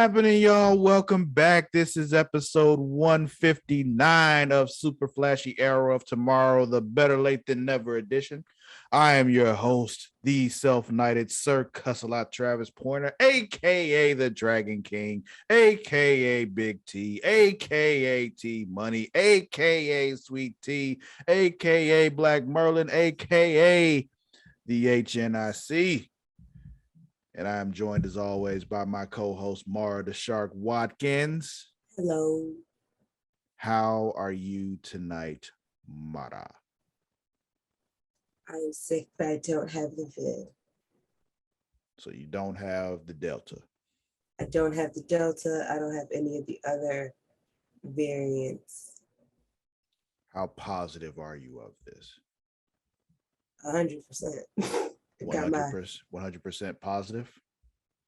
happening, y'all? Welcome back. This is episode 159 of Super Flashy Arrow of Tomorrow, the Better Late Than Never edition. I am your host, the self-knighted Sir Cussalott Travis Pointer, aka the Dragon King, aka Big T, aka T Money, aka Sweet T, aka Black Merlin, aka the HNIC. And I am joined as always by my co-host Mara the Shark Watkins. Hello. How are you tonight, Mara? I'm sick, but I don't have the vid. So you don't have the Delta. I don't have the Delta. I don't have any of the other variants. How positive are you of this? 100%. 100% positive?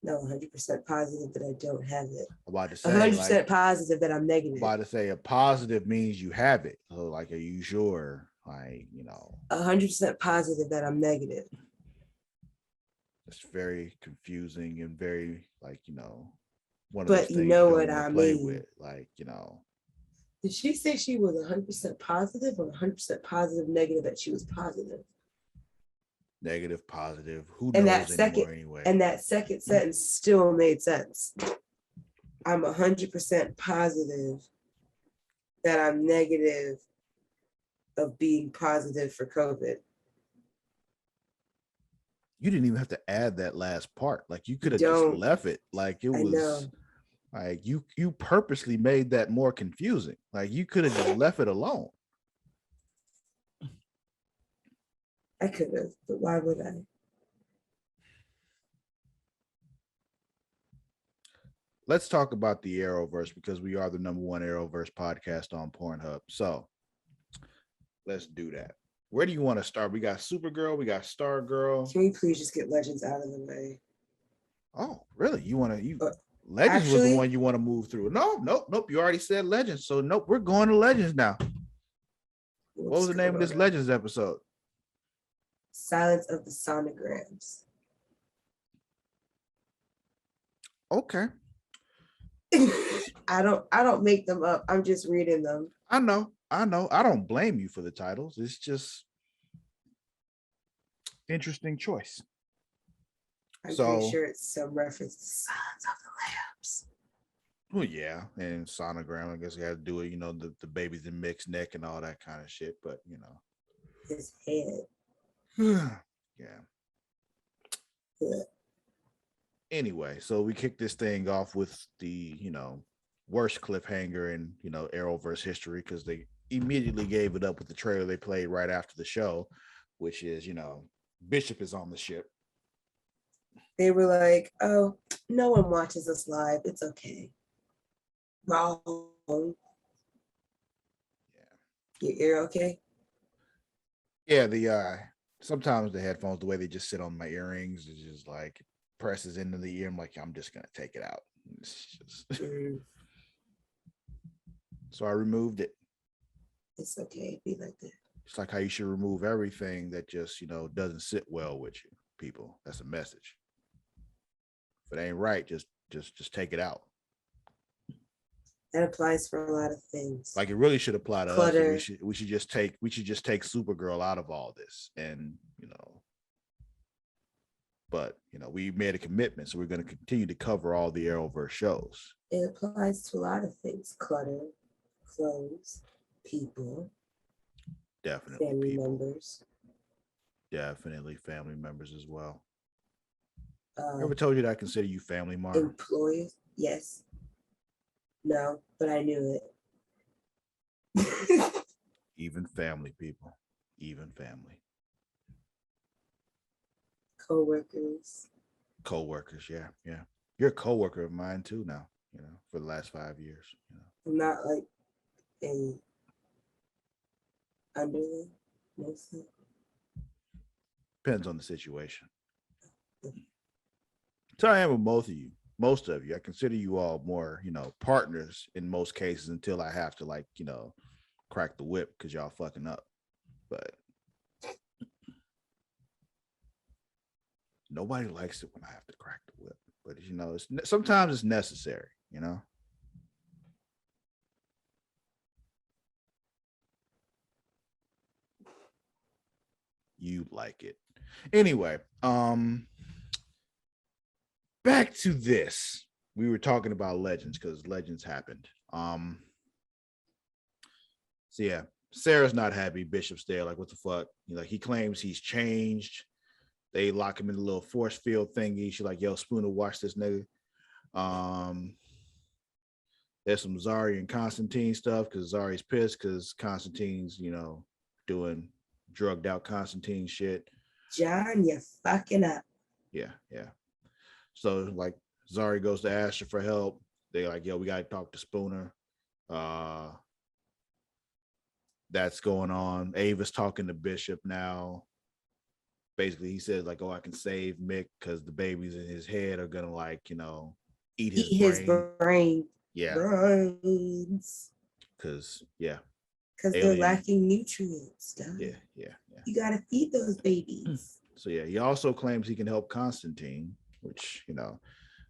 No, 100% positive that I don't have it. I'm about to say 100% positive that I'm negative. I'm about to say a positive means you have it. So like, are you sure? 100% positive that I'm negative. It's very confusing and very one of but those things you know you what don't I play mean. with. Did she say she was 100% positive or 100% positive negative that she was positive? Negative, positive. Who And knows anymore anyway? And that second sentence still made sense. I'm 100% positive that I'm negative of being positive for COVID. You didn't even have to add that last part. Like you could have just left it. Like it was like you purposely made that more confusing. Like you could have just left it alone. I could have, but why would I? Let's talk about the Arrowverse because we are the #1 Arrowverse podcast on Pornhub. So let's do that. Where do you want to start? We got Supergirl, we got Stargirl. Can we please just get Legends out of the way? Oh, really? Legends actually, was the one you want to move through. Nope. You already said Legends. So nope, we're going to Legends now. What was the name of this Legends episode? Silence of the Sonograms. Okay. I don't make them up. I'm just reading them. I know. I don't blame you for the titles. It's just interesting choice. I'm pretty sure it's some reference to Silence of the Lambs. Well, yeah, and sonogram. I guess you had to do it. The babies in mixed neck and all that kind of shit. But his head. Yeah. Anyway, so we kicked this thing off with the worst cliffhanger in Arrowverse history because they immediately gave it up with the trailer they played right after the show, which is Bishop is on the ship. They were like, "Oh, no one watches us live. It's okay." Wrong. Yeah. Your ear okay? Yeah, sometimes the headphones, the way they just sit on my earrings, is just like presses into the ear. I'm like, I'm just gonna take it out. It's just... So I removed it. It's okay. Be like that. It's like how you should remove everything that just doesn't sit well with you. People, that's a message. If it ain't right, just take it out. That applies for a lot of things. Like it really should apply to clutter. Us. We should just take Supergirl out of all this, and But we made a commitment, so we're going to continue to cover all the Arrowverse shows. It applies to a lot of things: clutter, clothes, people, definitely family members. Definitely family members as well. Ever told you that I consider you family, Mark? Employees, yes. No, but I knew it. Even family, people. Even family. Co-workers, yeah. You're a co-worker of mine too now, for the last 5 years. I'm not like a underling, mostly. Depends on the situation. So I am with most of you. I consider you all more, partners in most cases until I have to crack the whip because y'all fucking up. But Nobody likes it when I have to crack the whip, but sometimes it's necessary. You like it anyway. Back to this. We were talking about Legends because Legends happened. So yeah, Sarah's not happy. Bishop's there, like, what the fuck? He claims he's changed. They lock him in a little force field thingy. She's like, yo, Spooner, watch this nigga. There's some Zari and Constantine stuff because Zari's pissed because Constantine's, doing drugged out Constantine shit. John, you're fucking up. Yeah. So like Zari goes to Asher for help. They're like, yo, we gotta talk to Spooner. That's going on. Ava's talking to Bishop now. Basically, he says like, oh, I can save Mick because the babies in his head are gonna eat his brain. Yeah. Brains. Because they're lacking nutrients. Yeah. You gotta feed those babies. So yeah, he also claims he can help Constantine, which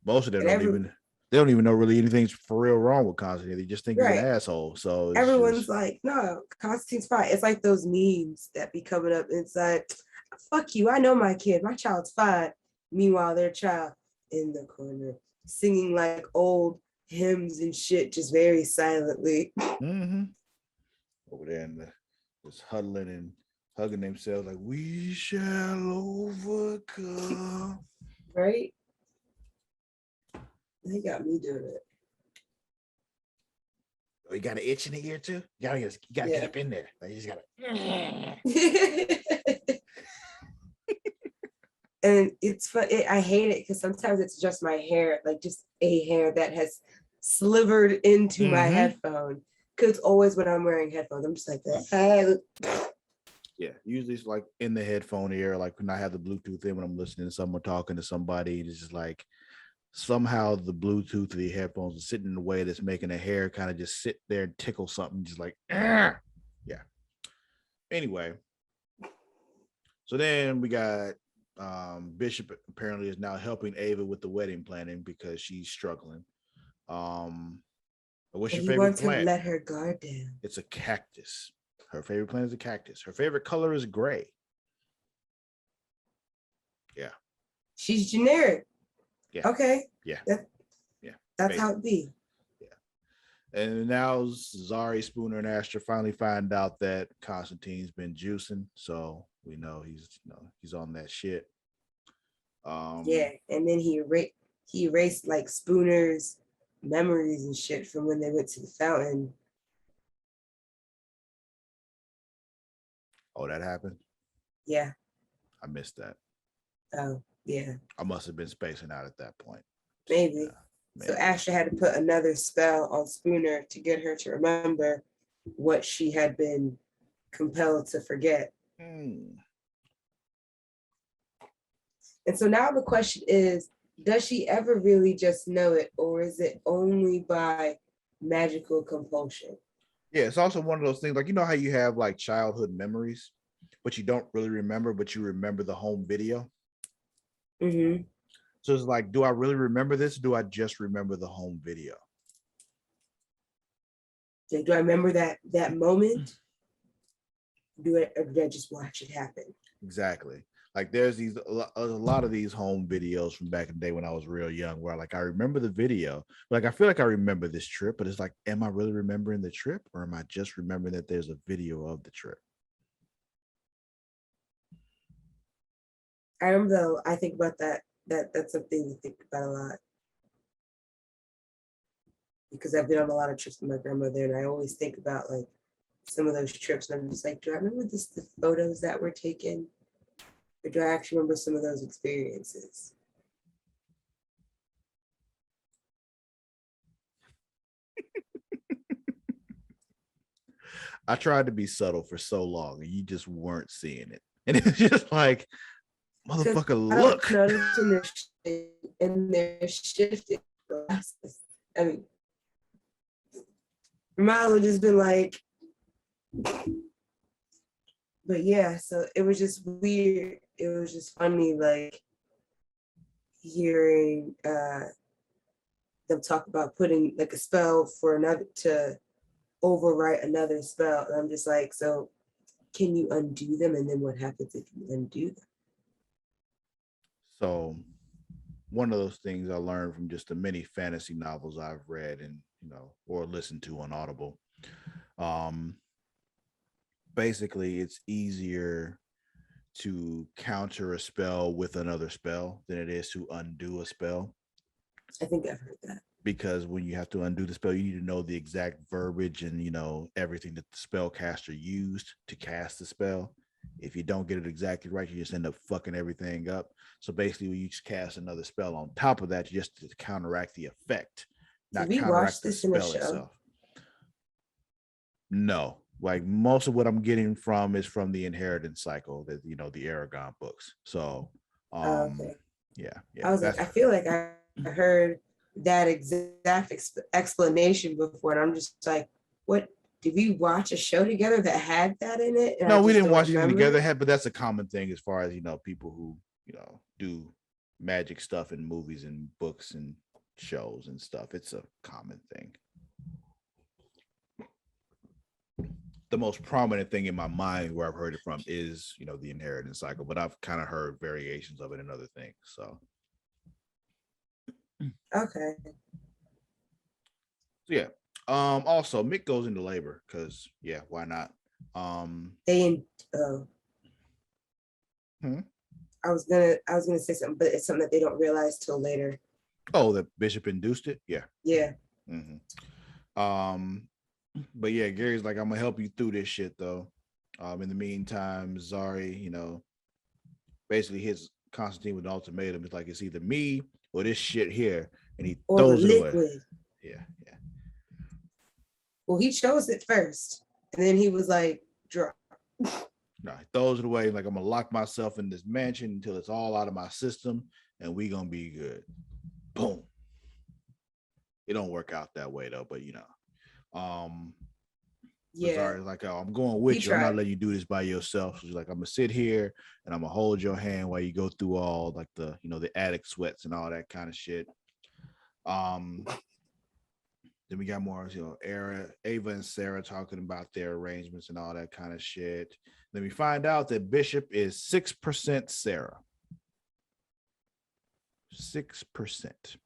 most of them they don't even know really anything's for real wrong with Constantine. They just think he's an asshole. So everyone's like, no, Constantine's fine. It's like those memes that be coming up inside. Fuck you, I know my kid. My child's fine. Meanwhile, their child in the corner singing like old hymns and shit, just very silently. Mm-hmm. Over there and just huddling and hugging themselves like, we shall overcome. Right? They got me doing it. Oh, you got an itch in the ear too? You gotta get up in there. Like, you just gotta. And it's fun. I hate it because sometimes it's just my hair, like just a hair that has slivered into my headphone. Because it's always when I'm wearing headphones, I'm just like that. Yeah, usually it's like in the headphone ear, like when I have the Bluetooth in when I'm listening to someone talking to somebody, it's just like somehow the Bluetooth of the headphones is sitting in the way that's making the hair kind of just sit there and tickle something, just like, yeah. Anyway, so then we got Bishop apparently is now helping Ava with the wedding planning because she's struggling. What's your favorite plant? He wants to let her guard down. It's a cactus. Her favorite plant is a cactus. Her favorite color is gray. Yeah. She's generic. Yeah. Okay. Yeah. That's how it be. Yeah. And now Zari, Spooner, and Asher finally find out that Constantine's been juicing, so we know he's on that shit. Yeah, and then he erased like Spooner's memories and shit from when they went to the fountain. Oh, that happened? Yeah. I missed that. Oh, yeah. I must have been spacing out at that point. Maybe. So Asher had to put another spell on Spooner to get her to remember what she had been compelled to forget. And so now the question is, does she ever really just know it, or is it only by magical compulsion? Yeah, it's also one of those things, like, how you have like childhood memories, but you don't really remember, but you remember the home video. Mm-hmm. So it's like, do I really remember this? Or do I just remember the home video? Do I remember that moment? Or did I just watch it happen? Exactly. Like there's a lot of these home videos from back in the day when I was real young where I remember the video, like I feel like I remember this trip, but it's like, am I really remembering the trip, or am I just remembering that there's a video of the trip? I remember though, I think about that's something to think about a lot. Because I've been on a lot of trips with my grandmother, and I always think about like some of those trips, and I'm just like, do I remember the photos that were taken? Or do I actually remember some of those experiences? I tried to be subtle for so long, and you just weren't seeing it. And it's just like, motherfucker, look. And they're shifting. I mean, mine would just been like, but yeah, so it was just weird. It was just funny, like hearing them talk about putting like a spell for another to overwrite another spell. And I'm just like, so can you undo them? And then what happens if you undo them? So one of those things I learned from just the many fantasy novels I've read and or listened to on Audible. Basically, it's easier to counter a spell with another spell than it is to undo a spell. I think I've heard that. Because when you have to undo the spell, you need to know the exact verbiage and everything that the spellcaster used to cast the spell. If you don't get it exactly right, you just end up fucking everything up. So basically, when you just cast another spell on top of that, you just to counteract the effect, not counteract the spell itself. No, like most of what I'm getting from is from the Inheritance Cycle, that the Aragon books. So, Okay. yeah. I was like, I feel like I heard that exact explanation before, and I'm just like, what? Did we watch a show together that had that in it? No, we didn't watch anything together, but that's a common thing as far as people who do magic stuff in movies and books and shows and stuff. It's a common thing. The most prominent thing in my mind where I've heard it from is the Inheritance Cycle, but I've kind of heard variations of it in other things. So okay. So yeah. Also, Mick goes into labor because why not? I was gonna say something, but it's something that they don't realize till later. Oh, the Bishop induced it. Yeah. Mm-hmm. But yeah, Gary's like, I'm gonna help you through this shit though. In the meantime, Zari, basically hits Constantine with an ultimatum. It's like, it's either me or this shit here, and he throws it away. Yeah. Well, he chose it first, and then he was like, "Drop." No, he throws it away. Like, I'm gonna lock myself in this mansion until it's all out of my system, and we gonna be good. Boom. It don't work out that way though, but Zari's like, oh, I'm going with you. I'm not letting you do this by yourself. So she's like, I'm gonna sit here and I'm gonna hold your hand while you go through all like the the attic sweats and all that kind of shit. Then we got more, Ava and Sarah talking about their arrangements and all that kind of shit. Then we find out that Bishop is 6% Sarah. 6%.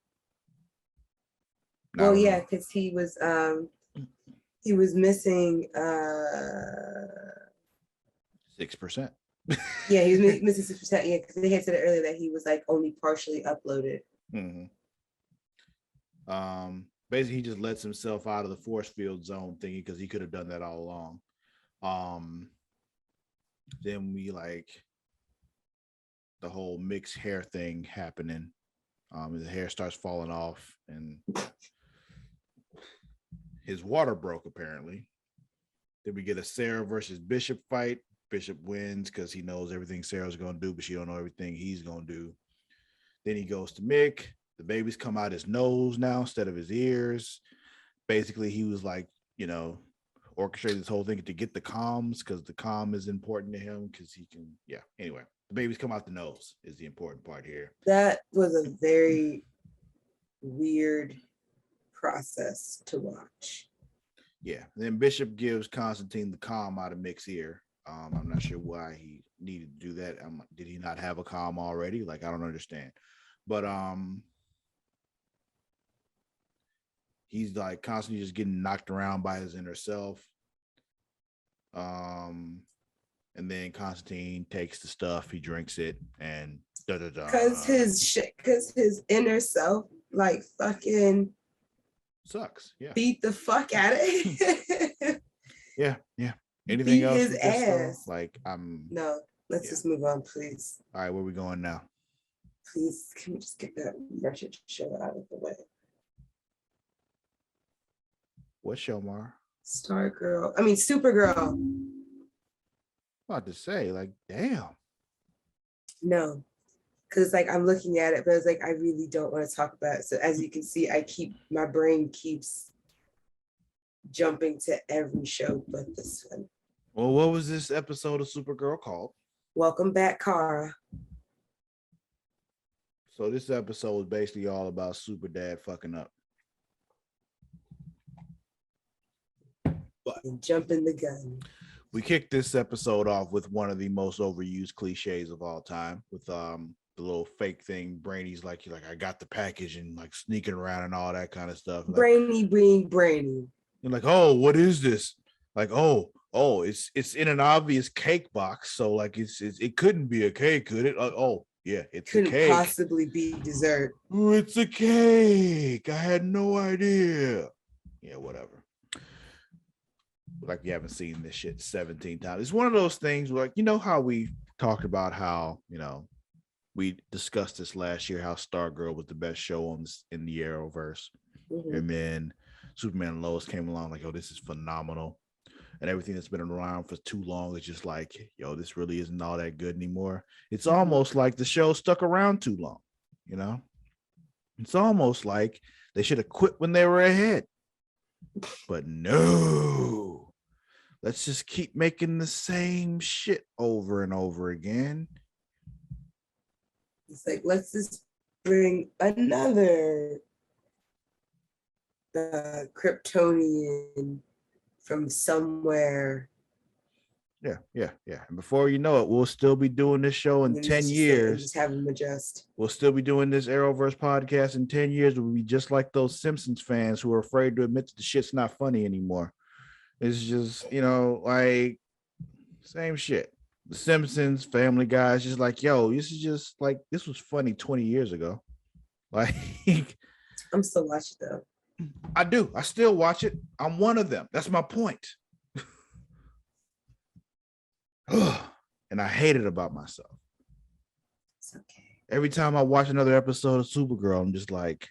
Well, yeah, because he was missing 6%. Yeah, he was missing 6%. Yeah, because they had said it earlier that he was like only partially uploaded. Mm-hmm. Basically, he just lets himself out of the force field zone thingy because he could have done that all along. Then we like the whole mixed hair thing happening. The hair starts falling off and his water broke apparently. Then we get a Sarah versus Bishop fight. Bishop wins because he knows everything Sarah's gonna do, but she don't know everything he's gonna do. Then he goes to Mick. The babies come out his nose now instead of his ears. Basically, he was like, orchestrated this whole thing to get the comms because the comm is important to him because he can, Anyway, the babies come out the nose is the important part here. That was a very weird process to watch. Yeah. Then Bishop gives Constantine the comm out of Mick's ear. I'm not sure why he needed to do that. Did he not have a comm already? Like, I don't understand. But he's like constantly just getting knocked around by his inner self. And then Constantine takes the stuff, he drinks it, and because his inner self like fucking sucks. Yeah, beat the fuck out of it. yeah. Anything beat else? His ass. Like, I'm no. Let's just move on, please. All right, where are we going now? Please, can we just get that wretched show out of the way? What show, Mar? Stargirl. I mean, Supergirl. About to say, like, damn. No, because like I'm looking at it, but it's like I really don't want to talk about it. So as you can see, my brain keeps jumping to every show but this one. Well, what was this episode of Supergirl called? Welcome back, Kara. So this episode was basically all about Super Dad fucking up. And jumping the gun. We kicked this episode off with one of the most overused cliches of all time, with the little fake thing. Brainy's like, I got the package and like sneaking around and all that kind of stuff. Like, Brainy being brainy. You're like, oh, what is this? Like, oh, it's in an obvious cake box, so like it couldn't be a cake, could it? Oh, yeah, it's couldn't a cake. Possibly be dessert. Oh, it's a cake. I had no idea. Yeah, whatever. Like you haven't seen this shit 17 times. It's one of those things where, like, you know how we talked about how, we discussed this last year, how Stargirl was the best show on this in the Arrowverse. Mm-hmm. And then Superman Lois came along like, this is phenomenal. And everything that's been around for too long is just like, this really isn't all that good anymore. It's almost like the show stuck around too long, It's almost like they should have quit when they were ahead. But no. Let's just keep making the same shit over and over again. It's like, let's just bring another Kryptonian from somewhere. Yeah. And before you know it, we'll still be doing this show in 10 years. Just have them adjust. We'll still be doing this Arrowverse podcast in 10 years. We'll be just like those Simpsons fans who are afraid to admit that the shit's not funny anymore. It's just, like same shit. The Simpsons, Family Guy, just like, this is just like, this was funny 20 years ago. Like, I'm still watching though. I do. I still watch it. I'm one of them. That's my point. And I hate it about myself. It's okay. Every time I watch another episode of Supergirl, I'm just like,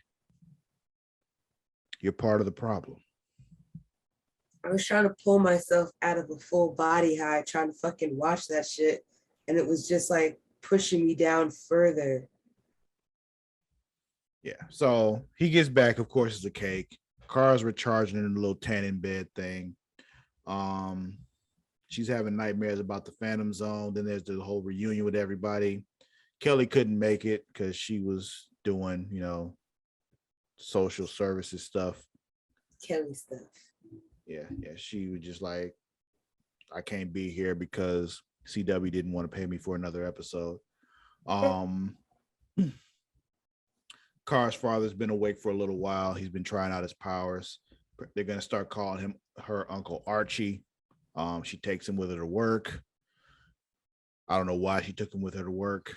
you're part of the problem. I was trying to pull myself out of a full body high, trying to fucking watch that shit. And it was just like pushing me down further. Yeah. So he gets back, of course, it's a cake. Kara's recharging in a little tanning bed thing. She's having nightmares about the Phantom Zone. Then there's the whole reunion with everybody. Kelly couldn't make it because she was doing, social services stuff. Kelly stuff. Yeah. She was just like, I can't be here because CW didn't want to pay me for another episode. Kara's father's been awake for a little while. He's been trying out his powers. They're going to start calling her Uncle Archie. She takes him with her to work. I don't know why she took him with her to work.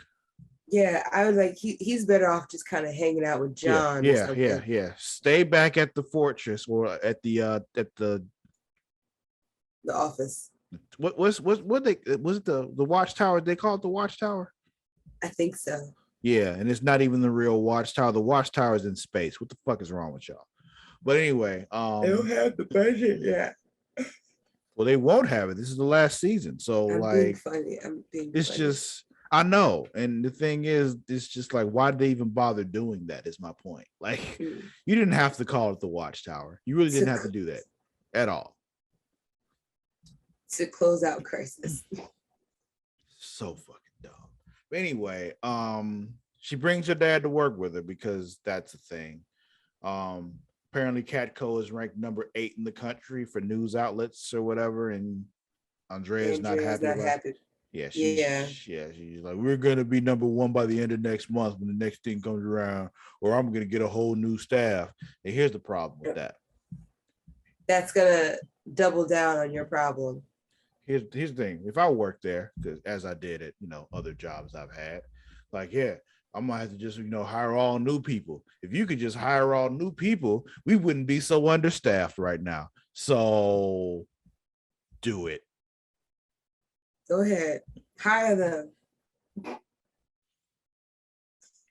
Yeah, I was like, he's better off just kind of hanging out with John. Yeah. Stay back at the fortress or at the office. What was it the watchtower? They call it the watchtower? I think so. Yeah, and it's not even the real watchtower. The watchtower is in space. What the fuck is wrong with y'all? But anyway, they don't have the budget yet. Well, they won't have it. This is the last season. So I'm like being funny. It's funny. Just I know. And the thing is, it's just like, why did they even bother doing that is my point. Like you didn't have to call it the watchtower. You really didn't have to do that at all. To close out Crisis. So fucking dumb. But anyway, she brings her dad to work with her because that's a thing. Apparently Catco is ranked number 8 in the country for news outlets or whatever, and Andrea's not happy. Yeah, she's like, we're gonna be number 1 by the end of next month when the next thing comes around, or I'm gonna get a whole new staff. And here's the problem with that. That's gonna double down on your problem. Here's the thing. If I worked there, because as I did at other jobs I've had, like, yeah, I'm gonna have to just hire all new people. If you could just hire all new people, we wouldn't be so understaffed right now. So do it. Go ahead. Hire them.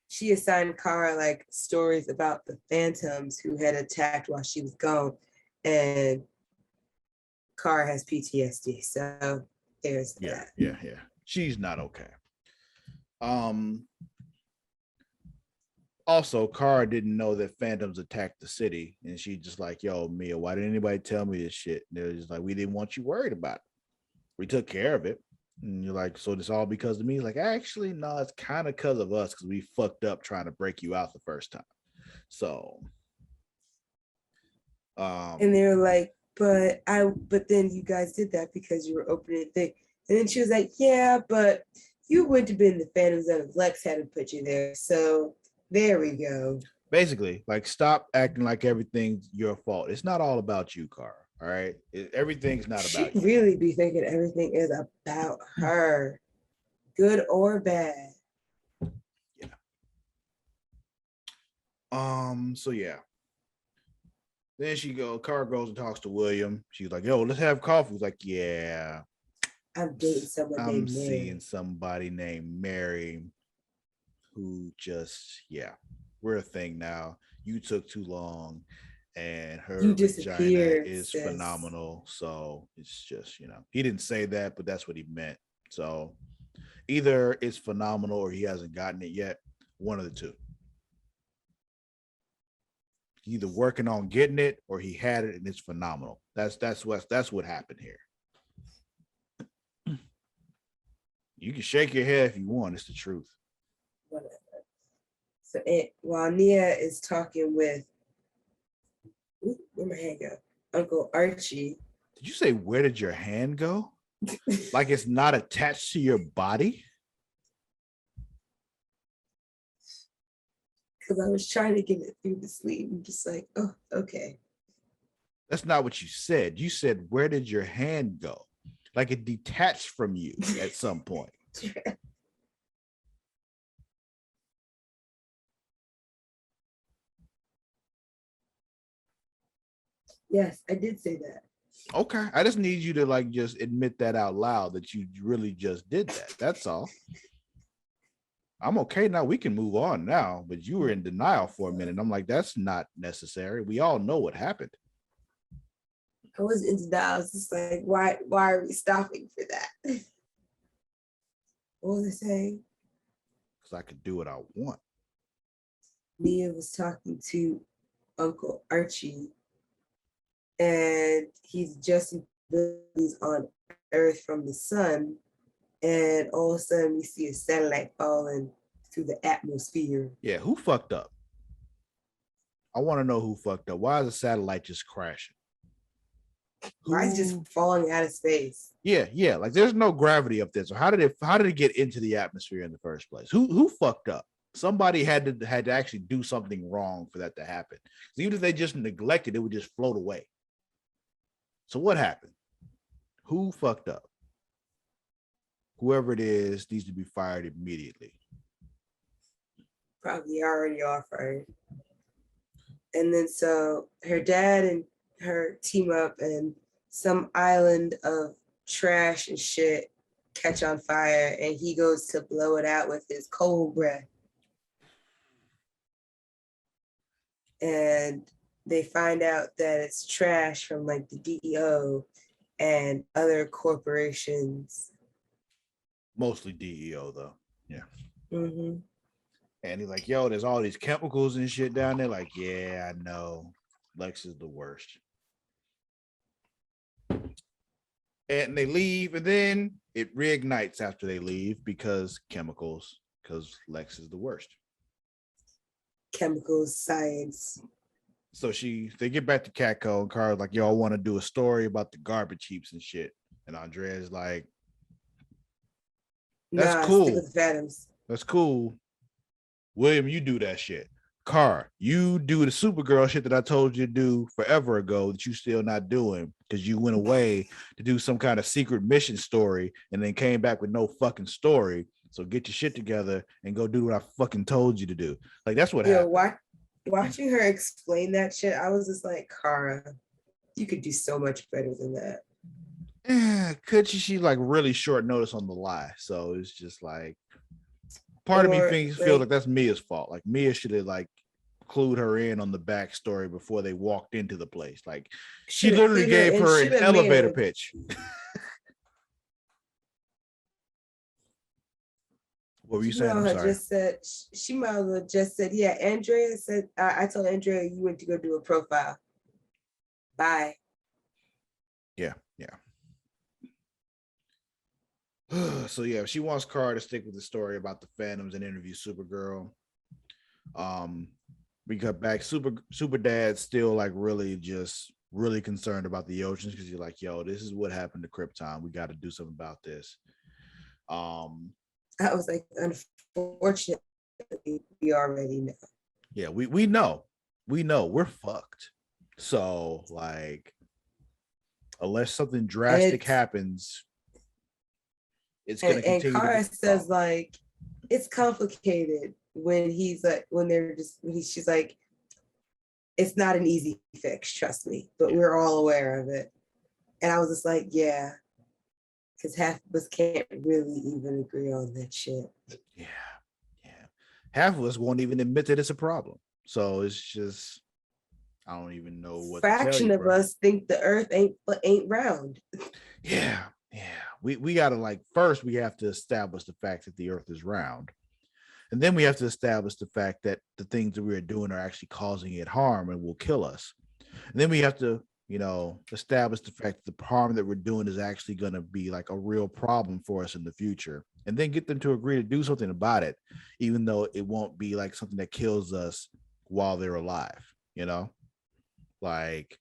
She assigned Kara like stories about the phantoms who had attacked while she was gone. And Kara has PTSD. So there's that. Yeah. She's not okay. Also, Kara didn't know that phantoms attacked the city, and she just like, yo, Mia, why didn't anybody tell me this shit? And they're just like, we didn't want you worried about it. We took care of it. And you're like, so this all because of me? Like, actually, no, it's kind of because of us because we fucked up trying to break you out the first time. So, And they were like, but then you guys did that because you were opening the thing. And then she was like, yeah, but you wouldn't have been the Phantom Zone if Lex hadn't put you there. So there we go. basically, like, stop acting like everything's your fault. It's not all about you, Cara. All right, everything's not She'd about you. really be thinking everything is about her, good or bad. Yeah. So yeah. Then Cara goes and talks to William. She's like, yo, let's have coffee. He's like, yeah, I'm dating someone I'm named seeing Mary. somebody named Mary who we're a thing now. You took too long, and You her vagina disappeared, is sis. phenomenal. So it's just, he didn't say that, but that's what he meant. So either it's phenomenal or he hasn't gotten it yet. One of the two. He's either working on getting it or he had it and it's phenomenal. That's what happened here. You can shake your head if you want. It's the truth. Whatever. So while Nia is talking with, where my hand go? Uncle Archie. Did you say where did your hand go? Like it's not attached to your body? Because I was trying to get it through the sleeve. I'm just like, oh, okay. That's not what you said. You said, where did your hand go? Like it detached from you at some point. Yes, I did say that. Okay. I just need you to like just admit that out loud that you really just did that. That's all. I'm okay now. We can move on now, but you were in denial for a minute. I'm like, that's not necessary. We all know what happened. I was into that. I was just like, why are we stopping for that? What was I saying? Because I could do what I want. Nia was talking to Uncle Archie, and he's adjusting abilities on Earth from the sun, and all of a sudden we see a satellite falling through the atmosphere. Yeah, who fucked up? I want to know who fucked up. Why is the satellite just crashing? Why is it just falling out of space? Yeah. Like there's no gravity up there. So how did it get into the atmosphere in the first place? Who fucked up? Somebody had to actually do something wrong for that to happen. Even if they just neglected, it would just float away. So what happened? Who fucked up? Whoever it is needs to be fired immediately. Probably already offered. And then so her dad and her team up, and some island of trash and shit catch on fire, and he goes to blow it out with his cold breath. And they find out that it's trash from like the DEO and other corporations. Mostly DEO though. Yeah. Mm-hmm. And he's like, yo, there's all these chemicals and shit down there. Like, yeah, I know. Lex is the worst. And they leave, and then it reignites after they leave because chemicals, because Lex is the worst. Chemicals, science. So they get back to Catco, and Carl's like, yo, I want to do a story about the garbage heaps and shit. And Andrea's like, that's cool. Stick with the Phantoms. That's cool. William, you do that shit. Car, you do the Supergirl shit that I told you to do forever ago that you still not doing because you went away to do some kind of secret mission story and then came back with no fucking story. So get your shit together and go do what I fucking told you to do. Like that's what happened. Watching her explain that shit, I was just like, Cara, you could do so much better than that. Yeah, could she like really short notice on the lie? So it's just like part of me feels like that's Mia's fault. Like Mia should have like clued her in on the backstory before they walked into the place. Like she literally gave her an elevator pitch. What were you saying? I'm sorry. She might as well just said, yeah, Andrea said, I told Andrea you went to go do a profile. Bye. Yeah. So yeah, she wants Kara to stick with the story about the Phantoms and interview Supergirl. Um, we got back. Super Dad's still like really concerned about the oceans because you're like, yo, this is what happened to Krypton. We got to do something about this. I was like, unfortunately, we already know. Yeah, we know. We know we're fucked. So like unless something drastic happens, it's gonna and continue to Kara be says like it's complicated when he's like she's like, it's not an easy fix, trust me, but we're all aware of it. And I was just like, yeah, because half of us can't really even agree on that shit. Yeah. Half of us won't even admit that it's a problem. So it's just I don't even know what fraction to tell you, of us think the earth ain't round. Yeah. We gotta like first we have to establish the fact that the earth is round. And then we have to establish the fact that the things that we are doing are actually causing it harm and will kill us. And then we have to, establish the fact that the harm that we're doing is actually going to be like a real problem for us in the future. And then get them to agree to do something about it, even though it won't be like something that kills us while they're alive, Like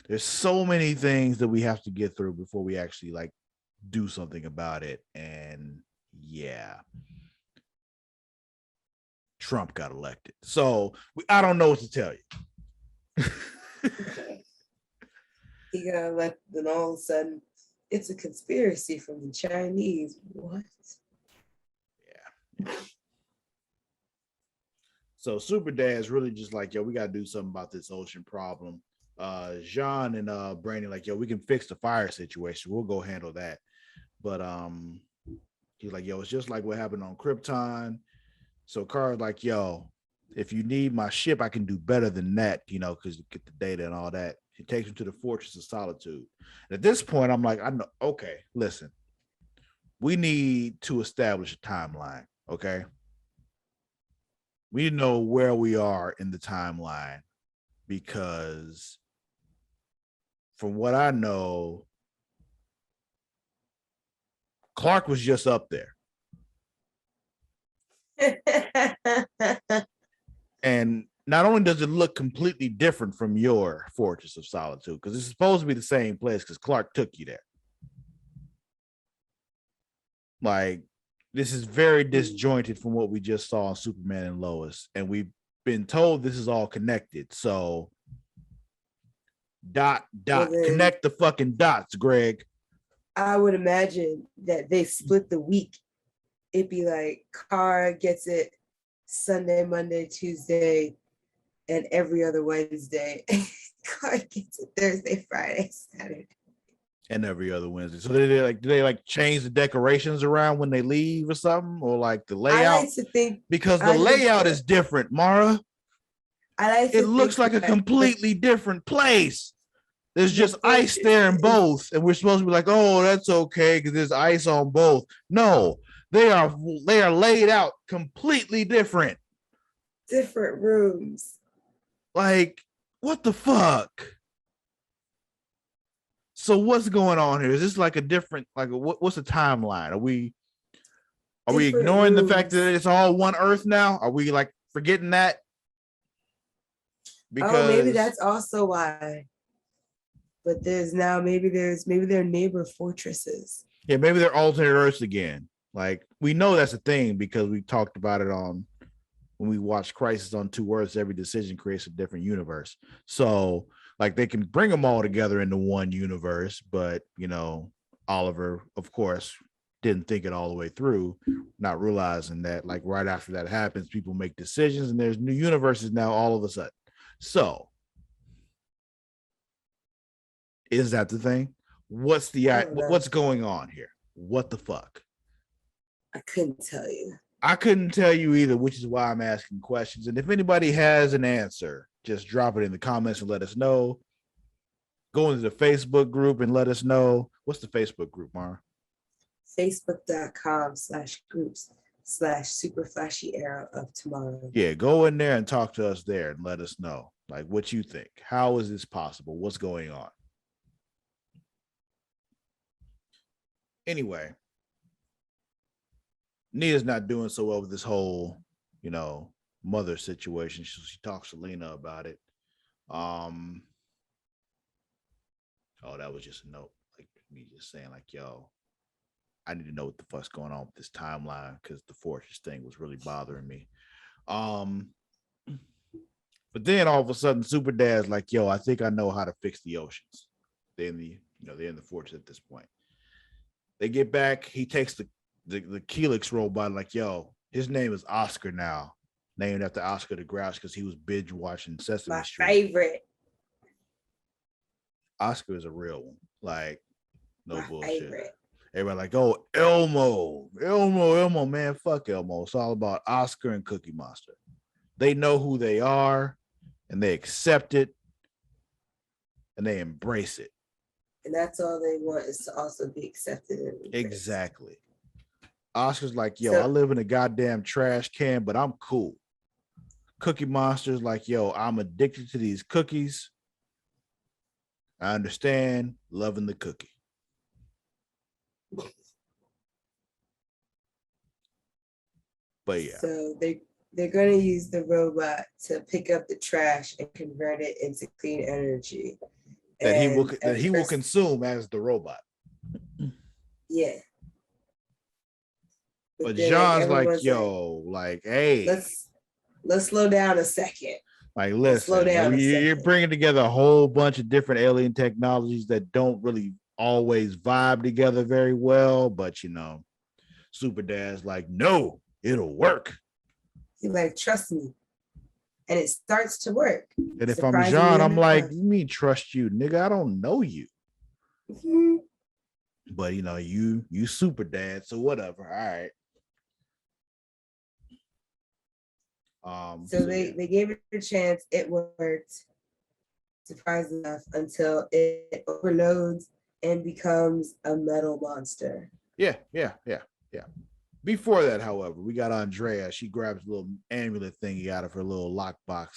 there's so many things that we have to get through before we actually like do something about it. And yeah. Trump got elected. So I don't know what to tell you. He got elected, and all of a sudden, it's a conspiracy from the Chinese. What? Yeah. So Super Dad's really just like, yo, we got to do something about this ocean problem. Jean and Brandon like, yo, we can fix the fire situation. We'll go handle that. But he's like, yo, it's just like what happened on Krypton. So Kara's like, yo, if you need my ship, I can do better than that, because you get the data and all that. He takes him to the Fortress of Solitude. And at this point, I'm like, I know, okay, listen, we need to establish a timeline, okay? We know where we are in the timeline because from what I know, Clark was just up there. And not only does it look completely different from your Fortress of Solitude, because it's supposed to be the same place because Clark took you there. Like, this is very disjointed from what we just saw on Superman and Lois. And we've been told this is all connected. So, connect the fucking dots, Greg. I would imagine that they split the week. It'd be like Kara gets it Sunday, Monday, Tuesday, and every other Wednesday. Kara gets it Thursday, Friday, Saturday. And every other Wednesday. So do they change the decorations around when they leave or something? Or like the layout? I like to think because the layout is different, Mara. It looks like a completely different place. There's just ice there in both, and we're supposed to be like, oh, that's okay because there's ice on both. No, they are laid out completely different. Different rooms. Like, what the fuck? So what's going on here? Is this like a different, like what's the timeline? Are we ignoring the fact that it's all one Earth now? Are we like forgetting that? Because maybe that's also why. But maybe they're neighbor fortresses. Yeah, maybe they're alternate Earths again. Like we know that's a thing because we talked about it on when we watched Crisis on Two Earths. Every decision creates a different universe. So like they can bring them all together into one universe, but Oliver, of course, didn't think it all the way through, not realizing that like right after that happens, people make decisions and there's new universes now all of a sudden. So is that the thing? What's going on here? What the fuck? I couldn't tell you. I couldn't tell you either, which is why I'm asking questions. And if anybody has an answer, just drop it in the comments and let us know. Go into the Facebook group and let us know. What's the Facebook group, Mara? Facebook.com/groups/super flashy era of tomorrow. Yeah, go in there and talk to us there and let us know like what you think. How is this possible? What's going on? Anyway, Nia's not doing so well with this whole, mother situation. She talks to Lena about it. Oh, that was just a note. Like me just saying, like, yo, I need to know what the fuck's going on with this timeline because the fortress thing was really bothering me. Um, but then all of a sudden, Super Dad's like, yo, I think I know how to fix the oceans. They're in the fortress at this point. They get back. He takes the Helix robot, like, yo, his name is Oscar now, named after Oscar the Grouch because he was binge watching Sesame My Street. favorite. Oscar is a real one. Like, no My bullshit. Favorite. Everybody like, oh, Elmo, man, fuck Elmo. It's all about Oscar and Cookie Monster. They know who they are, and they accept it, and they embrace it. And that's all they want is to also be accepted. Exactly. Oscar's like, yo, I live in a goddamn trash can, but I'm cool. Cookie Monster's like, yo, I'm addicted to these cookies. I understand, loving the cookie. But yeah. So they're going to use the robot to pick up the trash and convert it into clean energy. That he will consume as the robot. Yeah. But John's like, yo, like, hey, let's slow down a second. Like, listen, slow down. You're bringing together a whole bunch of different alien technologies that don't really always vibe together very well. But Super Dad's like, no, it'll work. He's like, trust me. And it starts to work. And if I'm John, I'm like, you mean trust you, nigga? I don't know you. Mm-hmm. But you Super Dad, so whatever. All right. So they gave it a chance. It worked. Surprised enough until it overloads and becomes a metal monster. Yeah. Before that, however, we got Andrea. She grabs a little amulet thingy out of her little lockbox,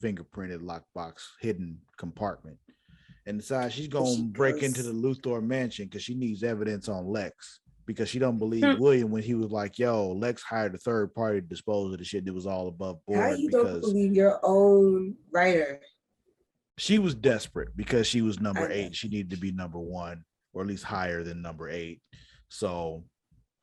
fingerprinted lockbox, hidden compartment, and decides she's gonna break into the Luthor mansion because she needs evidence on Lex, because she don't believe William when he was like, yo, Lex hired a third party to dispose of the shit that was all above board. How you don't believe your own writer? She was desperate because she was number 8. She needed to be number 1, or at least higher than number 8. So,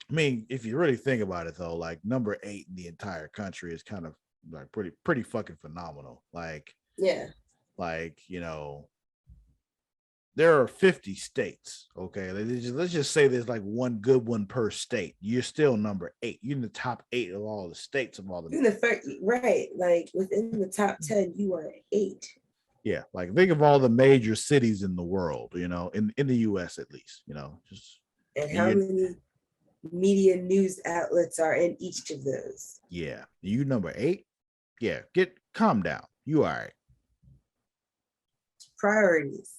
I mean, if you really think about it, though, like number 8 in the entire country is kind of like pretty fucking phenomenal. Like, yeah, like there are 50 states. Okay, let's just say there's like one good one per state. You're still number 8. You're in the top 8 of all the states of all the. You're in the right, like within the top 10, you are 8. Yeah, like think of all the major cities in the world. In the U.S. at least. Just and how many media news outlets are in each of those? Yeah, you number 8. Yeah, calm down. You all right? Priorities.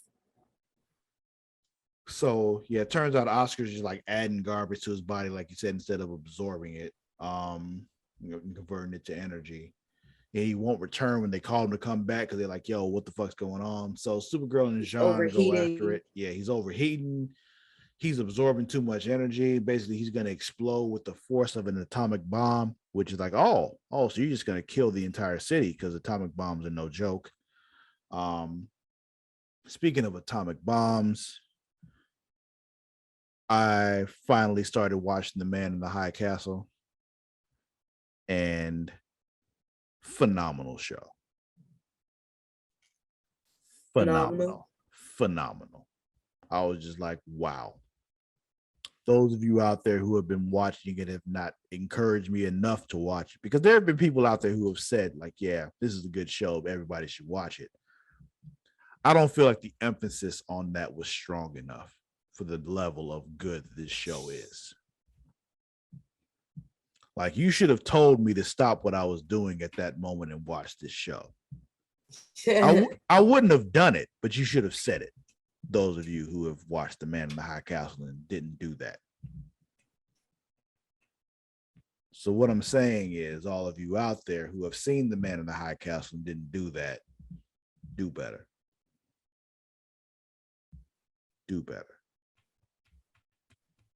So yeah, it turns out Oscar's just like adding garbage to his body, like you said, instead of absorbing it, converting it to energy. And he won't return when they call him to come back because they're like, yo, what the fuck's going on? So Supergirl and Jean go after it. Yeah, he's overheating. He's absorbing too much energy. Basically, he's going to explode with the force of an atomic bomb, which is like, so you're just going to kill the entire city because atomic bombs are no joke. Speaking of atomic bombs, I finally started watching The Man in the High Castle, and phenomenal show. Phenomenal. I was just like, wow. Those of you out there who have been watching it have not encouraged me enough to watch it, because there have been people out there who have said, like, yeah, this is a good show, everybody should watch it. I don't feel like the emphasis on that was strong enough for the level of good this show is. Like, you should have told me to stop what I was doing at that moment and watch this show. I wouldn't have done it, but you should have said it. Those of you who have watched The Man in the High Castle and didn't do that. So what I'm saying is, all of you out there who have seen The Man in the High Castle and didn't do that, do better. Do better.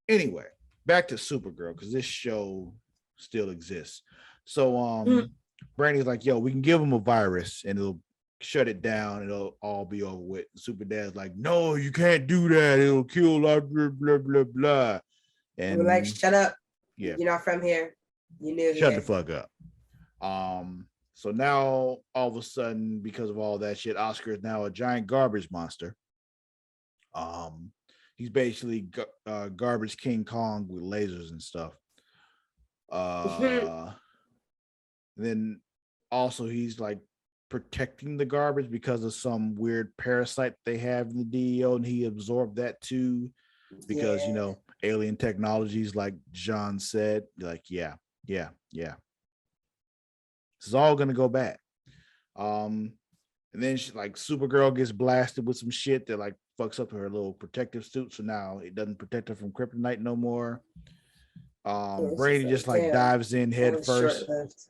Anyway, back to Supergirl, because this show still exists. So Mm. Brandy's like, yo, we can give him a virus and it'll shut it down. It'll all be over with. Super Dad's like, no, you can't do that. It'll kill our blah blah blah blah. And we're like, And shut up. yeah, You're not from here. You knew shut here. the fuck up. So now all of a sudden, because of all that shit, Oscar is now a giant garbage monster. He's basically garbage King Kong with lasers and stuff. Then also he's like protecting the garbage because of some weird parasite they have in the DEO, and he absorbed that too because you know alien technologies, like John said, like yeah. This is all gonna go bad. And then she, like Supergirl gets blasted with some shit that like fucks up her little protective suit, so now it doesn't protect her from kryptonite no more. Brady just like dives in head first.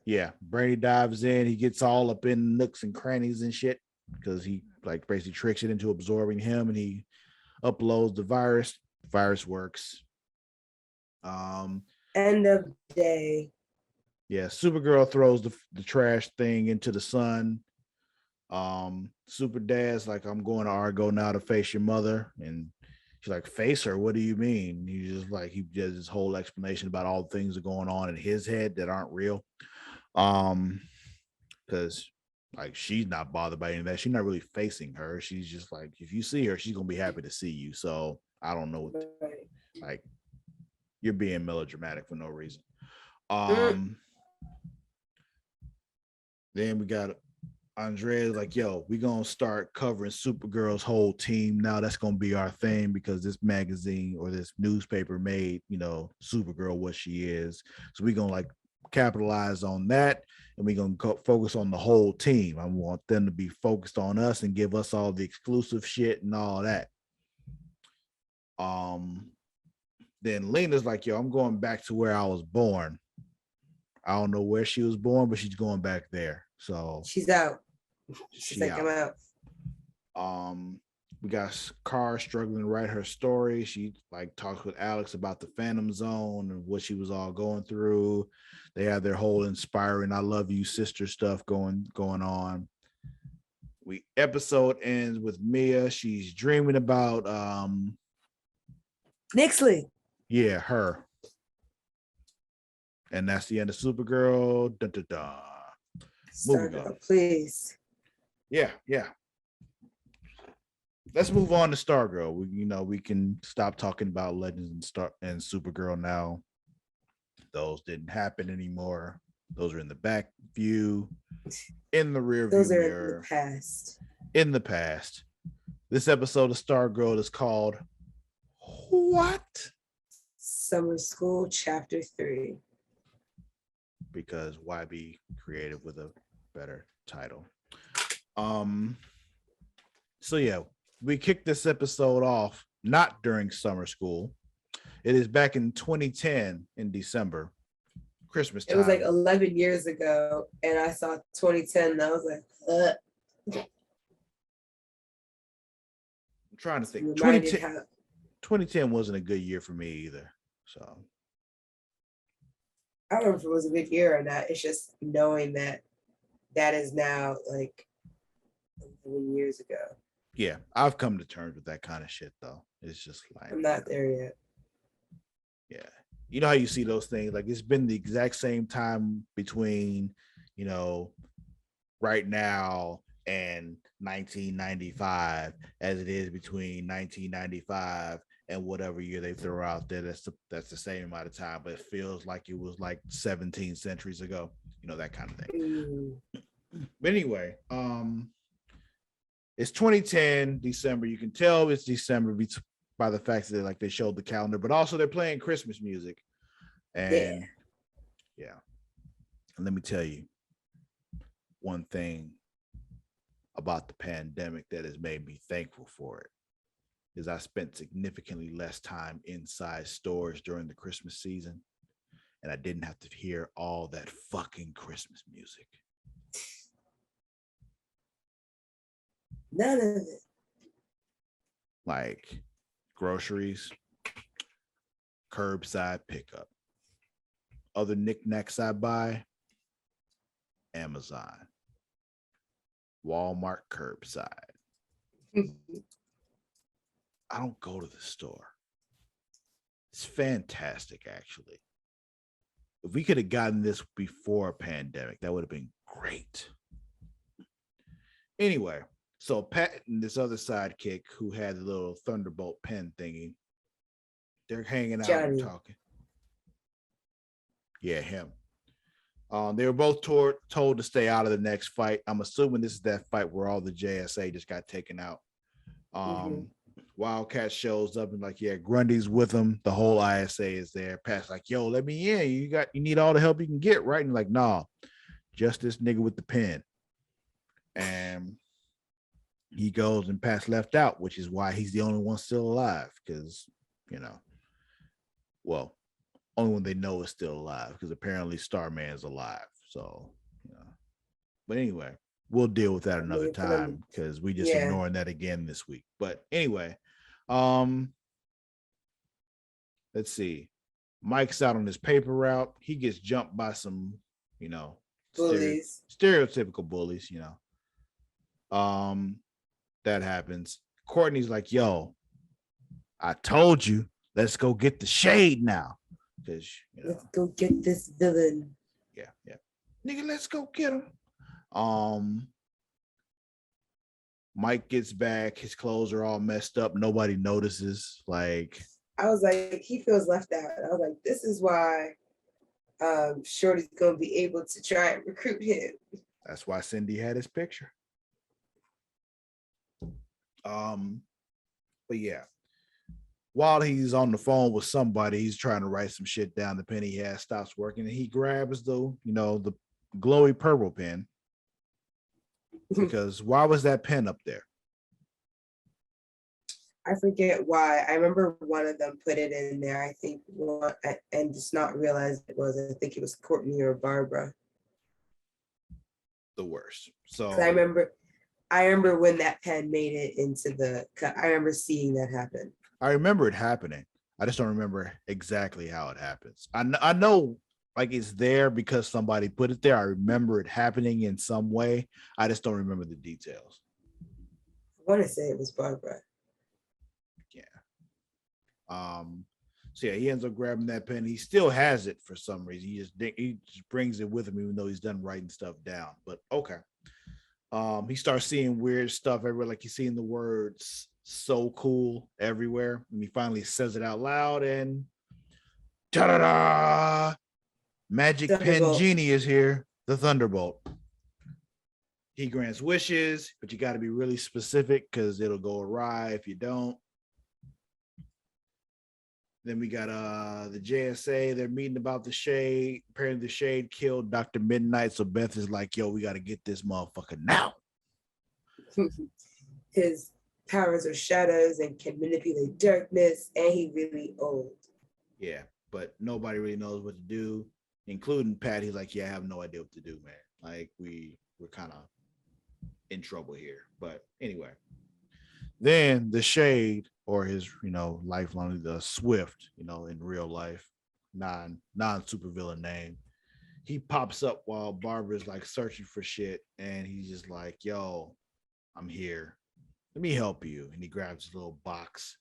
Yeah, Brady dives in. He gets all up in nooks and crannies and shit because he like basically tricks it into absorbing him, and he uploads the virus. The virus works. End of day. Yeah, Supergirl throws the trash thing into the sun. Super Dad's like, I'm going to Argo now to face your mother, and she's like, face her? What do you mean? He just like he does this whole explanation about all the things that are going on in his head that aren't real. Because like she's not bothered by any of that. She's not really facing her. She's just like, if you see her, she's gonna be happy to see you. So I don't know what like you're being melodramatic for no reason. Then we got Andrea's like, yo, we're gonna start covering Supergirl's whole team now. That's gonna be our thing because this magazine or this newspaper made, you know, Supergirl what she is. So we're gonna like capitalize on that, and we're gonna focus on the whole team. I want them to be focused on us and give us all the exclusive shit and all that. Then Lena's like, yo, I'm going back to where I was born. I don't know where she was born, but she's going back there. So she's out. She's like, I'm out. We got Carr struggling to write her story. She like talks with Alex about the Phantom Zone and what she was all going through. They have their whole inspiring "I love you, sister" stuff going on. Episode ends with Mia. She's dreaming about Nixley. Yeah, her. And that's the end of Supergirl. Dun, dun, dun. Stargirl, please. Yeah. Let's move on to Stargirl. We can stop talking about Legends and Supergirl now. Those didn't happen anymore. Those are in the back view, in the rear view mirror. In the past. In the past. This episode of Stargirl is called What? Summer School Chapter 3. Because why be creative with a better title? So yeah, we kicked this episode off not during summer school. It is back in 2010 in December, Christmas time. It was like 11 years ago, and I saw 2010, and I was like, I'm trying to think. 2010 wasn't a good year for me either. So I don't know if it was a good year or not. It's just knowing that is now like 11 years ago. Yeah, I've come to terms with that kind of shit though. It's just like I'm not there yet. Yeah. You know how you see those things? Like it's been the exact same time between, right now and 1995 as it is between 1995 and whatever year they throw out there. That's the same amount of time, but it feels like it was like 17 centuries ago, that kind of thing. But anyway, it's 2010 December. You can tell it's December by the fact that like they showed the calendar, but also they're playing Christmas music. And yeah. And let me tell you one thing about the pandemic that has made me thankful for it is I spent significantly less time inside stores during the Christmas season, and I didn't have to hear all that fucking Christmas music. None of it. Like groceries, curbside pickup, other knickknacks I buy, Amazon, Walmart curbside. I don't go to the store. It's fantastic, actually. If we could have gotten this before a pandemic, that would have been great. Anyway, so Pat and this other sidekick who had the little Thunderbolt pen thingy, they're hanging out and talking. Yeah, him. They were both told to stay out of the next fight. I'm assuming this is that fight where all the JSA just got taken out. Wildcat shows up and like, yeah, Grundy's with him. The whole ISA is there. Pat's like, yo, let me in. You need all the help you can get, right? And like, nah, just this nigga with the pen. And he goes and Pat's left out, which is why he's the only one still alive. Because, well, only one they know is still alive because apparently Starman's alive. So, but anyway, we'll deal with that another time because we just ignoring that again this week. But anyway, let's see. Mike's out on his paper route. He gets jumped by some, bullies, stereotypical bullies, that happens. Courtney's like, yo, I told you, let's go get the shade now. Because let's go get this villain. Yeah. Nigga, let's go get him. Mike gets back, his clothes are all messed up, nobody notices. Like, I was like, he feels left out. I was like, this is why Shorty's gonna be able to try and recruit him. That's why Cindy had his picture. But yeah, while he's on the phone with somebody, he's trying to write some shit down. The pen he has stops working, and he grabs the glowy purple pen. Because why was that pen up there? I forget why. I remember one of them put it in there. I think and just not realize it was. I think it was Courtney or Barbara. The worst. So I remember when that pen made it into the cut. I remember seeing that happen. I remember it happening. I just don't remember exactly how it happens. I know like it's there because somebody put it there. I remember it happening in some way. I just don't remember the details. I want to say it was Barbara. Yeah. So yeah, he ends up grabbing that pen. He still has it for some reason. He just brings it with him, even though he's done writing stuff down. But okay. He starts seeing weird stuff everywhere, like he's seeing the words "so cool" everywhere, and he finally says it out loud, and ta-da-da! Magic Pen Genie is here, the Thunderbolt. He grants wishes, but you got to be really specific because it'll go awry if you don't. Then we got the JSA. They're meeting about the shade. Apparently the shade killed Dr. Midnight. So Beth is like, yo, we got to get this motherfucker now. His powers are shadows and can manipulate darkness, and he's really old. Yeah, but nobody really knows what to do, including Pat. He's like, yeah, I have no idea what to do, man. Like, we're kind of in trouble here. But anyway, then the shade, or his, lifelong, the Swift, in real life, non-supervillain name. He pops up while Barbara's like searching for shit, and he's just like, yo, I'm here. Let me help you. And he grabs his little box.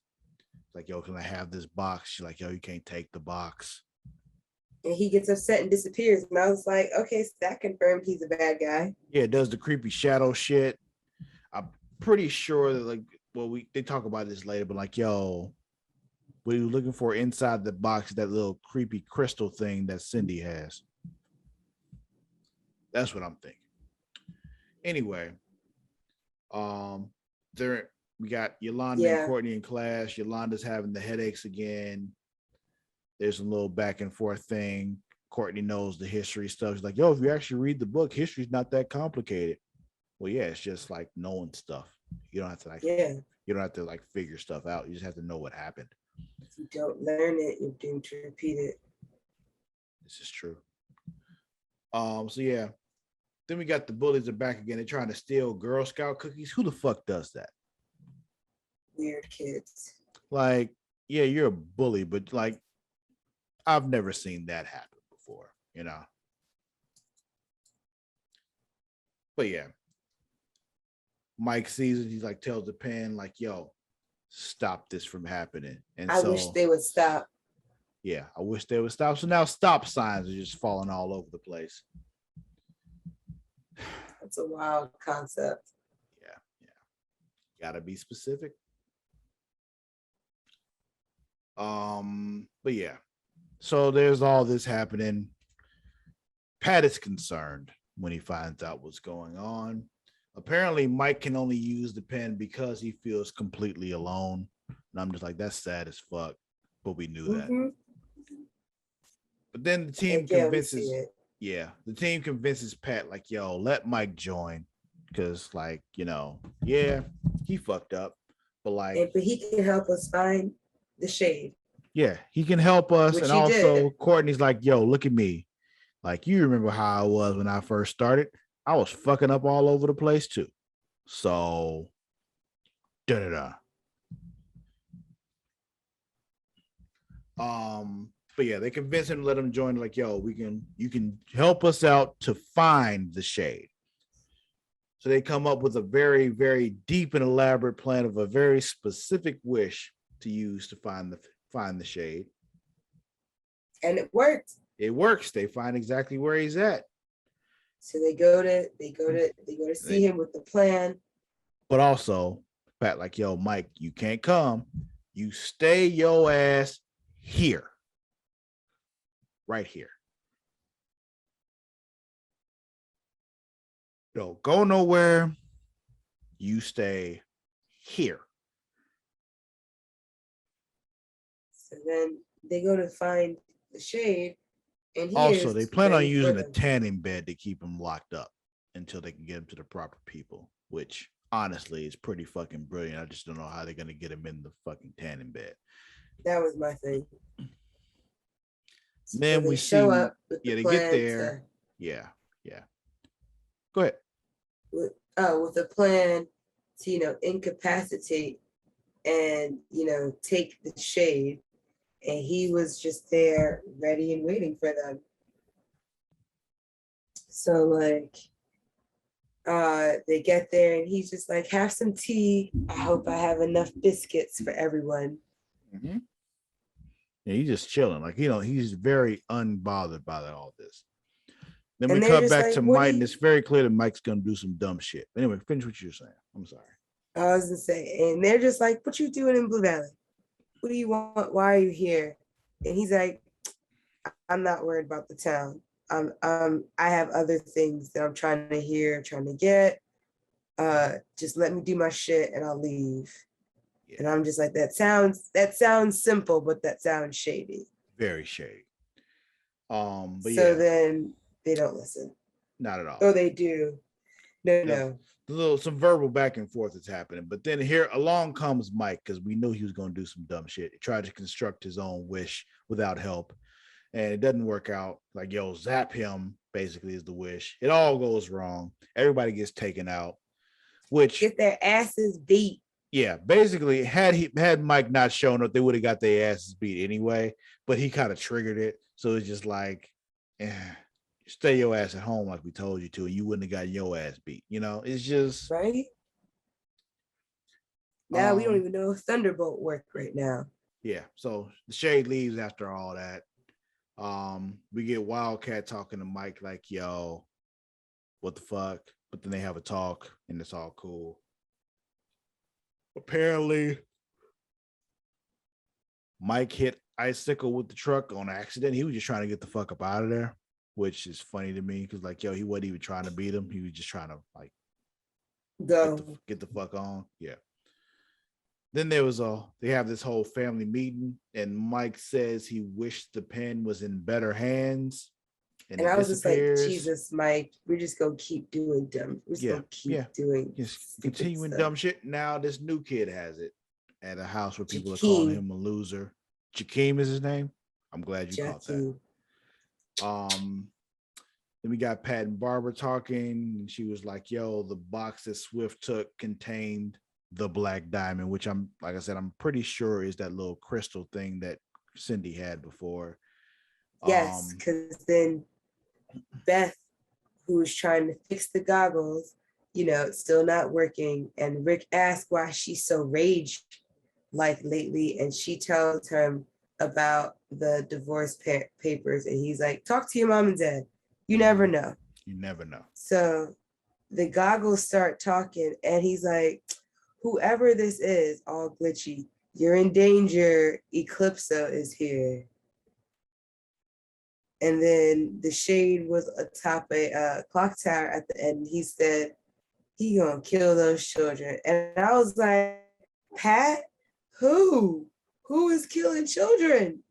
It's like, yo, can I have this box? She's like, yo, you can't take the box. And he gets upset and disappears. And I was like, okay, so that confirmed he's a bad guy. Yeah, it does the creepy shadow shit. I'm pretty sure that, like, well, they talk about this later, but like, yo, what are you looking for inside the box? That little creepy crystal thing that Cindy has. That's what I'm thinking. Anyway, we got Yolanda and Courtney in class. Yolanda's having the headaches again. There's a little back and forth thing. Courtney knows the history stuff. She's like, yo, if you actually read the book, history's not that complicated. Well, yeah, it's just like knowing stuff. You don't have to you don't have to like figure stuff out. You just have to know what happened. If you don't learn it, you're doomed to repeat it. This is true. So yeah. Then we got the bullies are back again. They're trying to steal Girl Scout cookies. Who the fuck does that? Weird kids. Like, yeah, you're a bully, but like, I've never seen that happen before. you know. But yeah, Mike sees it. He's like, tells the pen, like, yo, stop this from happening. And I wish so, they would stop. yeah, I wish they would stop. So now stop signs are just falling all over the place. That's a wild concept. Yeah. Gotta be specific. But yeah. So there's all this happening. Pat is concerned when he finds out what's going on. Apparently, Mike can only use the pen because he feels completely alone. And I'm just like, that's sad as fuck. But we knew that. But then the team convinces, the team convinces Pat, like, yo, let Mike join. Because, like, you know, yeah, he fucked up. But like, but he can help us find the shade. Yeah, he can help us. Which and also Courtney's like, yo, look at me. Like, you remember how I was when I first started? I was fucking up all over the place too. So, da-da-da. But yeah, they convince him to let him join. Like, yo, you can help us out to find the shade. So they come up with a very, very deep and elaborate plan of a very specific wish to use to find the shade. And it worked. It works. They find exactly where he's at. So they go to see him with the plan. But also, Pat, like, yo, Mike, you can't come. You stay your ass here. Right here. Don't go nowhere. You stay here. So then they go to find the shade. And also, they plan on using a tanning bed to keep him locked up until they can get him to the proper people, which honestly is pretty fucking brilliant. I just don't know how they're going to get him in the fucking tanning bed. That was my thing. Then we show up. They get there. Yeah. Go ahead. With a plan to, incapacitate and, take the shade. And he was just there ready and waiting for them. So like, they get there and he's just like, have some tea. I hope I have enough biscuits for everyone. Mm-hmm. Yeah, he's just chilling. Like, he's very unbothered by all this. Then we cut back to Mike, and it's very clear that Mike's going to do some dumb shit. Anyway, finish what you're saying. I'm sorry. I was going to say, and they're just like, what you doing in Blue Valley? What do you want? Why are you here? And he's like, I'm not worried about the town. I have other things that I'm trying to get. Just let me do my shit and I'll leave. Yeah. And I'm just like, that sounds simple, but that sounds shady. Very shady. But so then they don't listen. Not at all. Oh, they do. No. Some verbal back and forth is happening, but then here along comes Mike, because we knew he was going to do some dumb shit. He tried to construct his own wish without help, and it doesn't work out. Like, yo, zap him basically is the wish. It all goes wrong. Everybody gets taken out, which get their asses beat. Yeah, basically, had Mike not shown up, they would have got their asses beat anyway. But he kind of triggered it, so it's just like, stay your ass at home like we told you to, and you wouldn't have got your ass beat. It's just right. Now we don't even know if Thunderbolt worked right now. Yeah, so the shade leaves after all that. We get Wildcat talking to Mike like, yo, what the fuck? But then they have a talk, and it's all cool. Apparently, Mike hit Icicle with the truck on accident. He was just trying to get the fuck up out of there, which is funny to me because, like, yo, he wasn't even trying to beat him. He was just trying to, like, get the fuck on. Yeah. Then they have this whole family meeting, and Mike says he wished the pen was in better hands. And I was just like, Jesus, Mike, we're just gonna keep doing dumb. We're just gonna keep doing continuing dumb shit. Now this new kid has it at a house where people are calling him a loser. Jakeem is his name. I'm glad you caught that. Then we got Pat and Barbara talking, and she was like, yo, the box that Swift took contained the black diamond, which I'm pretty sure is that little crystal thing that Cindy had before. Yes, because then Beth, who's trying to fix the goggles, it's still not working. And Rick asks why she's so rage like lately, and she tells him about the divorce papers, and he's like, talk to your mom and dad. You never know. You never know. So the goggles start talking, and he's like, whoever this is, all glitchy, you're in danger. Eclipso is here. And then the shade was atop a clock tower at the end. He said, he gonna kill those children. And I was like, Pat, who? Who is killing children?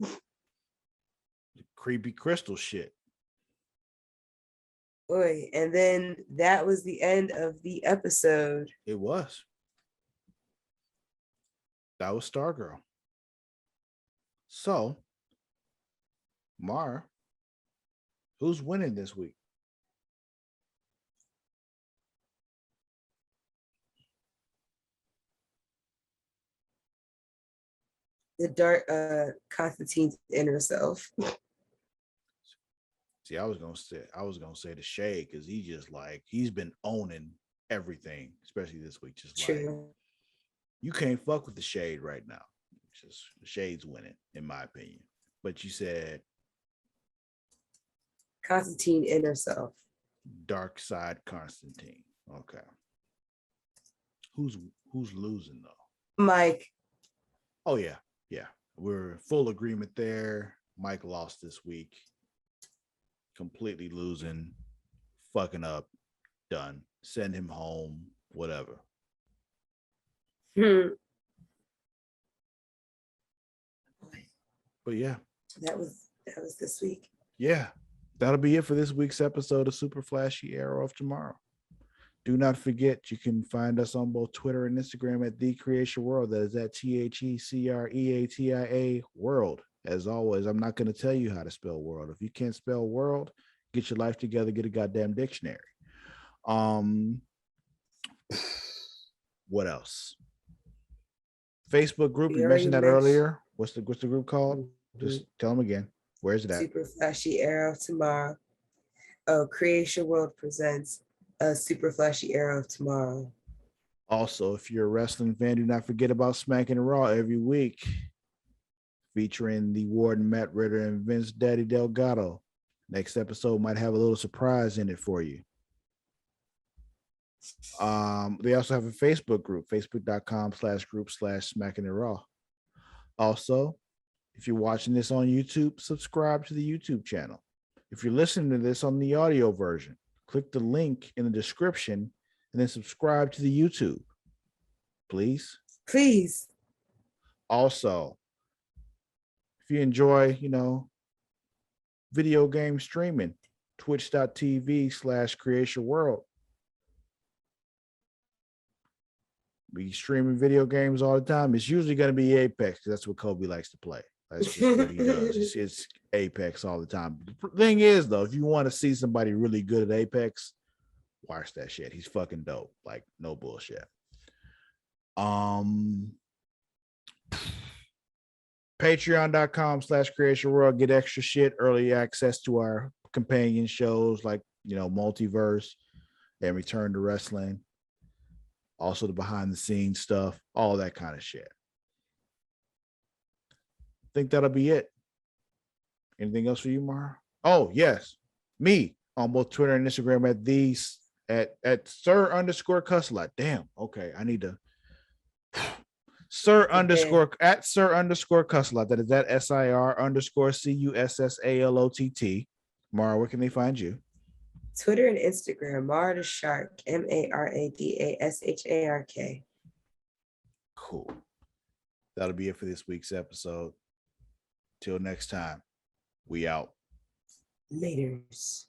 Creepy crystal shit. Boy, and then that was the end of the episode. It was. That was Stargirl. So, Mara, who's winning this week? The dark Constantine's inner self. See, I was gonna say the Shade, because he's been owning everything, especially this week. Just True. like, you can't fuck with the Shade right now. It's just the Shade's winning, in my opinion. But you said Constantine inner self. Dark Side Constantine. Okay. Who's losing though? Mike. Oh yeah. We're in full agreement there. Mike lost this week. Completely losing, fucking up, done. Send him home, whatever. But yeah. That was this week. Yeah. That'll be it for this week's episode of Super Flashy Arrow of Tomorrow. Do not forget, you can find us on both Twitter and Instagram at The Creation World. That is at TheCreatia World. As always, I'm not going to tell you how to spell world. If you can't spell world, get your life together, get a goddamn dictionary. What else? Facebook group, you mentioned that earlier. What's the group called? Mm-hmm. Just tell them again. Where's it at? Super Flashy Arrow of Tomorrow. Oh, Creation World presents a Super Flashy Arrow of Tomorrow. Also, if you're a wrestling fan, do not forget about Smacking Raw every week, featuring the Warden Matt Ritter and Vince Daddy Delgado. Next episode might have a little surprise in it for you. They also have a Facebook group, facebook.com/group/Smacking It Raw. Also, if you're watching this on YouTube, subscribe to the YouTube channel. If you're listening to this on the audio version, click the link in the description and then subscribe to the YouTube. Please. Also, if you enjoy, video game streaming, twitch.tv/Creation World. We streaming video games all the time. It's usually going to be Apex, because that's what Kobe likes to play. That's just what he does. It's Apex all the time. The thing is, though, if you want to see somebody really good at Apex, watch that shit. He's fucking dope. Like, no bullshit. Patreon.com/Creation World. Get extra shit, early access to our companion shows like, Multiverse and Return to Wrestling. Also the behind the scenes stuff, all that kind of shit. I think that'll be it. Anything else for you, Mara? Oh, yes. Me on both Twitter and Instagram at Sir_Cussalott. Damn. Okay. I need to Sir_Cussalott. That is at SIR_CUSSALOTT. Mara, where can they find you? Twitter and Instagram, Mara the Shark, MARADASHARK. Cool. That'll be it for this week's episode. Till next time, we out. Laters.